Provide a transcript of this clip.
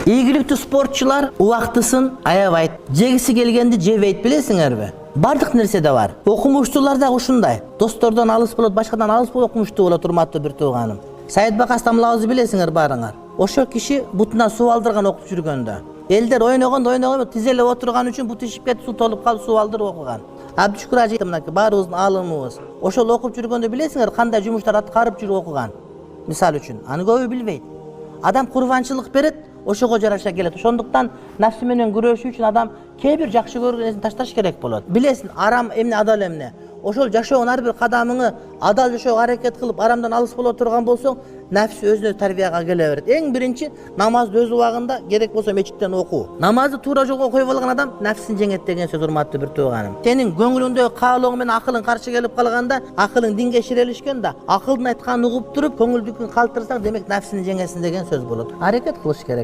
Ийгиликтүү спортчулар убактысын аябайт. Жегиси келгенди жебейт, билесиңерби? Бардык нерседе бар. Окумуштуулар да ушундай. Достордон алыс болот, башкадан алыс болуп окумуштуу болот, урматтуу бир тууганым. Саидбек Астамлабызды билесиңер баарыңар. Ошол киши бутунан суу алдырган окуп жүргөндө. Элдер ойногондо тизелеп отурган үчүн бут ишип кетип суу толуп калып суу алдырып окуган. Абдушкур ажы мынакей баарыбыздын аалымыбыз. Ошол окуп жүргөндө билесиңер кандай жумуштар аткарып жүрүп окуган. Мисалы үчүн, аны көбү билбейт. Адам курбанчылык берет, ошого жараша келет. Ошондуктан нафсы менен күрөшүү үчүн адам кээ бир жакшы көргөнүн ташташ керек болот. Билесиң, арам эмне, адал эмне. Ошол жашоонун ар бир кадамыңы адал жашоого аракет кылып, арамдан алыс боло турган болсоң, нафс өзүнө тарбияга келе берет. Эң биринчи намазды өз убагында, керек болсо мечиттен окуу. Намазды туура жолго коюп алган адам нафсин жеңет деген сөз, урматтуу бир тууганым. Сенин көңүлүңдөгү каалооң менен акылың каршы келип калганда, акылың динге ширелишкен да, акылдын айтканын угуп туруп, көңүлдүкүн калтырсаң, демек нафсини жеңесиң деген сөз болот. Аракет кылыш керек.